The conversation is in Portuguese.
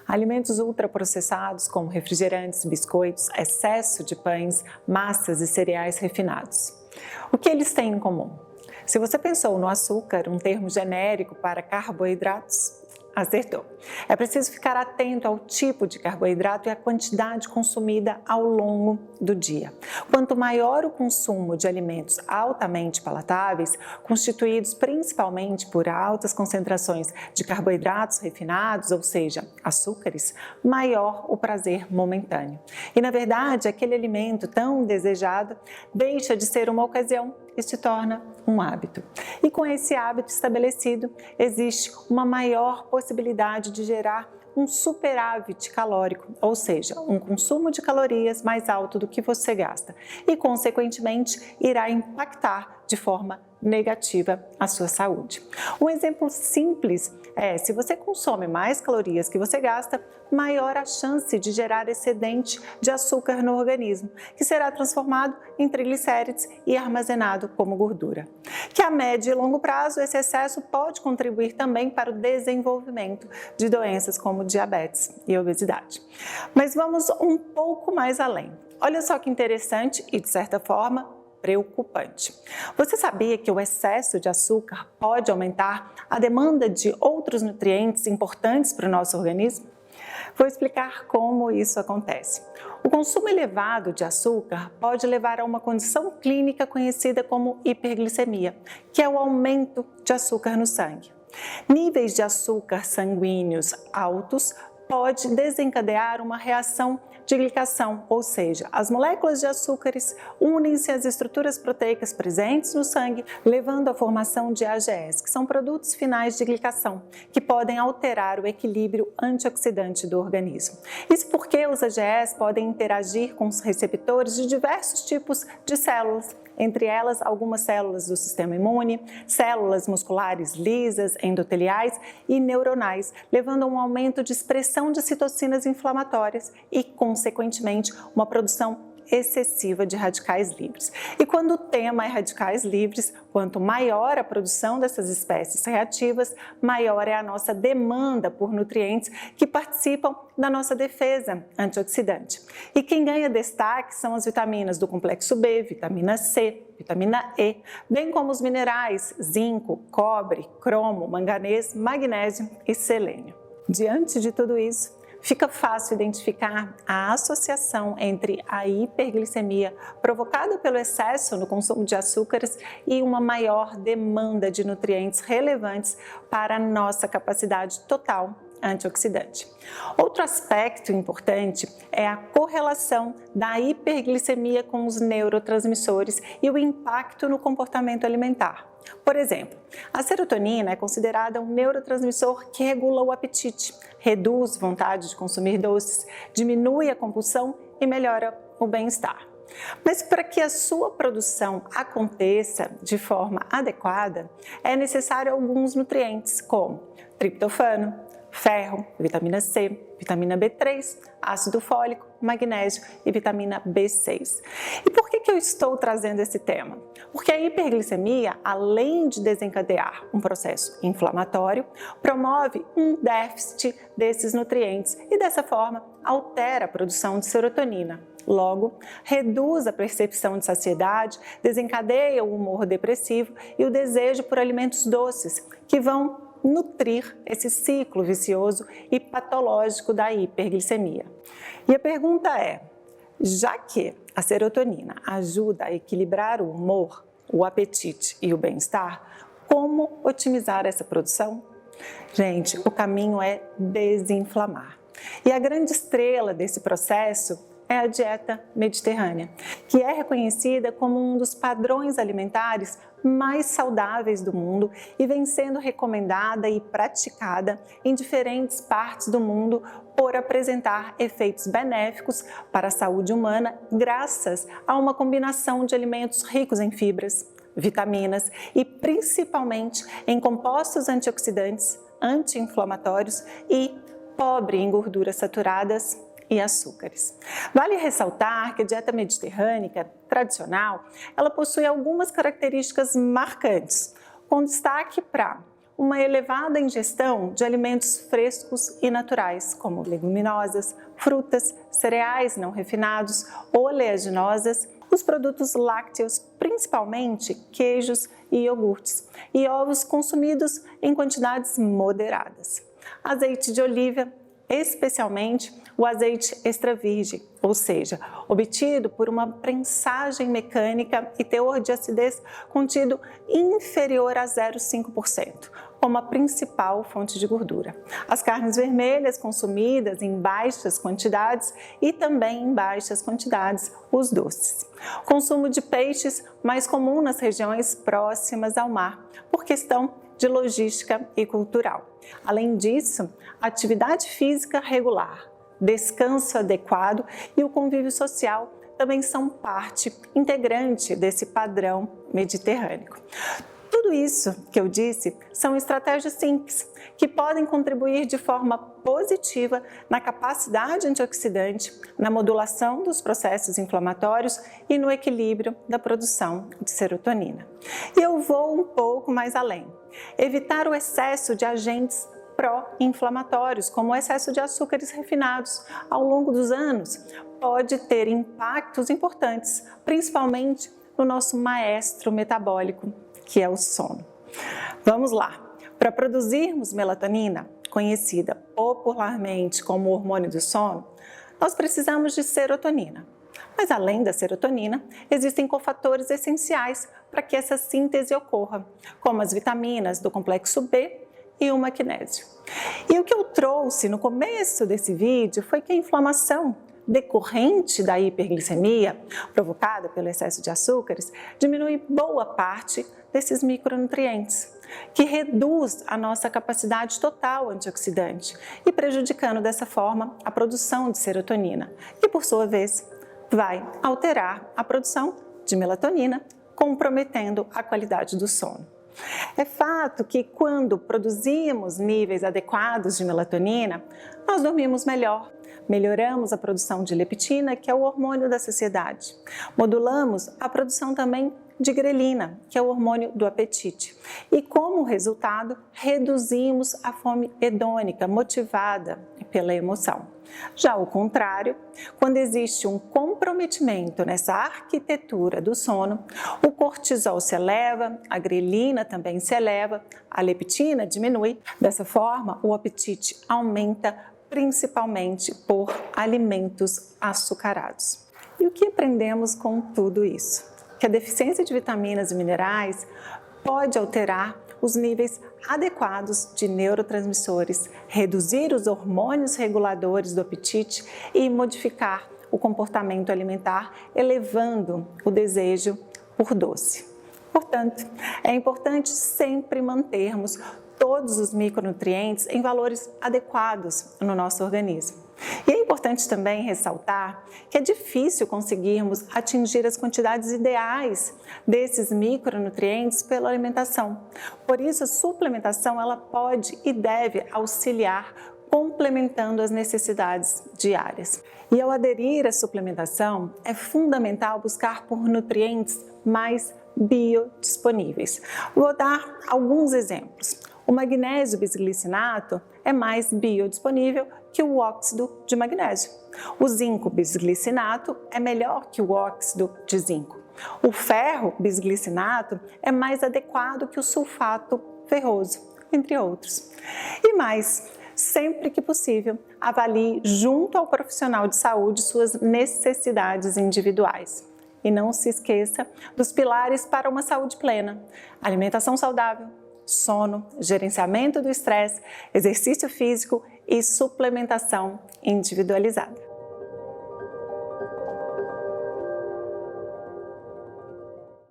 Alimentos ultraprocessados como refrigerantes, biscoitos, excesso de pães, massas e cereais refinados. O que eles têm em comum? Se você pensou no açúcar, um termo genérico para carboidratos, acertou. É preciso ficar atento ao tipo de carboidrato e à quantidade consumida ao longo do dia. Quanto maior o consumo de alimentos altamente palatáveis, constituídos principalmente por altas concentrações de carboidratos refinados, ou seja, açúcares, maior o prazer momentâneo. E, na verdade, aquele alimento tão desejado deixa de ser uma ocasião e se torna um hábito. E com esse hábito estabelecido, existe uma maior possibilidade de gerar um superávit calórico, ou seja, um consumo de calorias mais alto do que você gasta e, consequentemente, irá impactar de forma negativa a sua saúde. Um exemplo simples é, se você consome mais calorias que você gasta, maior a chance de gerar excedente de açúcar no organismo, que será transformado em triglicérides e armazenado como gordura. Que a médio e longo prazo, esse excesso pode contribuir também para o desenvolvimento de doenças como diabetes e obesidade. Mas vamos um pouco mais além. Olha só que interessante e, de certa forma, preocupante. Você sabia que o excesso de açúcar pode aumentar a demanda de outros nutrientes importantes para o nosso organismo? Vou explicar como isso acontece. O consumo elevado de açúcar pode levar a uma condição clínica conhecida como hiperglicemia, que é o aumento de açúcar no sangue. Níveis de açúcar sanguíneos altos pode desencadear uma reação de glicação, ou seja, as moléculas de açúcares unem-se às estruturas proteicas presentes no sangue, levando à formação de AGEs, que são produtos finais de glicação, que podem alterar o equilíbrio antioxidante do organismo. Isso porque os AGEs podem interagir com os receptores de diversos tipos de células, entre elas algumas células do sistema imune, células musculares lisas, endoteliais e neuronais, levando a um aumento de expressão de citocinas inflamatórias e, consequentemente, uma produção excessiva de radicais livres. E quando o tema é radicais livres, quanto maior a produção dessas espécies reativas, maior é a nossa demanda por nutrientes que participam da nossa defesa antioxidante. E quem ganha destaque são as vitaminas do complexo B, vitamina C, vitamina E, bem como os minerais zinco, cobre, cromo, manganês, magnésio e selênio. Diante de tudo isso, fica fácil identificar a associação entre a hiperglicemia provocada pelo excesso no consumo de açúcares e uma maior demanda de nutrientes relevantes para a nossa capacidade total antioxidante. Outro aspecto importante é a correlação da hiperglicemia com os neurotransmissores e o impacto no comportamento alimentar. Por exemplo, a serotonina é considerada um neurotransmissor que regula o apetite, reduz vontade de consumir doces, diminui a compulsão e melhora o bem-estar. Mas para que a sua produção aconteça de forma adequada, é necessário alguns nutrientes como triptofano, ferro, vitamina C, vitamina B3, ácido fólico, magnésio e vitamina B6. E por que eu estou trazendo esse tema? Porque a hiperglicemia, além de desencadear um processo inflamatório, promove um déficit desses nutrientes e, dessa forma, altera a produção de serotonina. Logo, reduz a percepção de saciedade, desencadeia o humor depressivo e o desejo por alimentos doces, que vão nutrir esse ciclo vicioso e patológico da hiperglicemia. E a pergunta é, já que a serotonina ajuda a equilibrar o humor, o apetite e o bem-estar, como otimizar essa produção? Gente, o caminho é desinflamar. E a grande estrela desse processo é a dieta mediterrânea, que é reconhecida como um dos padrões alimentares mais saudáveis do mundo e vem sendo recomendada e praticada em diferentes partes do mundo por apresentar efeitos benéficos para a saúde humana graças a uma combinação de alimentos ricos em fibras, vitaminas e principalmente em compostos antioxidantes, anti-inflamatórios e pobre em gorduras saturadas e açúcares. Vale ressaltar que a dieta mediterrânea tradicional, ela possui algumas características marcantes, com destaque para uma elevada ingestão de alimentos frescos e naturais, como leguminosas, frutas, cereais não refinados, oleaginosas, os produtos lácteos, principalmente queijos e iogurtes, e ovos consumidos em quantidades moderadas. Azeite de oliva, especialmente o azeite extra virgem, ou seja, obtido por uma prensagem mecânica e teor de acidez contido inferior a 0,5%, como a principal fonte de gordura. As carnes vermelhas consumidas em baixas quantidades e também em baixas quantidades os doces. Consumo de peixes mais comum nas regiões próximas ao mar, por questão de logística e cultural. Além disso, atividade física regular, descanso adequado e o convívio social também são parte integrante desse padrão mediterrâneo. Tudo isso que eu disse são estratégias simples que podem contribuir de forma positiva na capacidade antioxidante, na modulação dos processos inflamatórios e no equilíbrio da produção de serotonina. E eu vou um pouco mais além. Evitar o excesso de agentes pró-inflamatórios, como o excesso de açúcares refinados ao longo dos anos, pode ter impactos importantes, principalmente no nosso maestro metabólico, que é o sono. Vamos lá! Para produzirmos melatonina, conhecida popularmente como hormônio do sono, nós precisamos de serotonina. Mas além da serotonina, existem cofatores essenciais para que essa síntese ocorra, como as vitaminas do complexo B e o magnésio. E o que eu trouxe no começo desse vídeo foi que a inflamação decorrente da hiperglicemia, provocada pelo excesso de açúcares, diminui boa parte desses micronutrientes, que reduz a nossa capacidade total antioxidante e prejudicando dessa forma a produção de serotonina, que por sua vez vai alterar a produção de melatonina, comprometendo a qualidade do sono. É fato que quando produzimos níveis adequados de melatonina, nós dormimos melhor, melhoramos a produção de leptina, que é o hormônio da saciedade, modulamos a produção também de grelina, que é o hormônio do apetite. E como resultado, reduzimos a fome hedônica, motivada pela emoção. Já ao contrário, quando existe um comprometimento nessa arquitetura do sono, o cortisol se eleva, a grelina também se eleva, a leptina diminui. Dessa forma, o apetite aumenta, principalmente por alimentos açucarados. E o que aprendemos com tudo isso? Que a deficiência de vitaminas e minerais pode alterar os níveis adequados de neurotransmissores, reduzir os hormônios reguladores do apetite e modificar o comportamento alimentar, elevando o desejo por doce. Portanto, é importante sempre mantermos todos os micronutrientes em valores adequados no nosso organismo. E é importante também ressaltar que é difícil conseguirmos atingir as quantidades ideais desses micronutrientes pela alimentação. Por isso, a suplementação ela pode e deve auxiliar, complementando as necessidades diárias. E ao aderir à suplementação, é fundamental buscar por nutrientes mais biodisponíveis. Vou dar alguns exemplos. O magnésio bisglicinato é mais biodisponível que o óxido de magnésio. O zinco bisglicinato é melhor que o óxido de zinco. O ferro bisglicinato é mais adequado que o sulfato ferroso, entre outros. E mais, sempre que possível, avalie junto ao profissional de saúde suas necessidades individuais. E não se esqueça dos pilares para uma saúde plena: alimentação saudável, sono, gerenciamento do estresse, exercício físico e suplementação individualizada.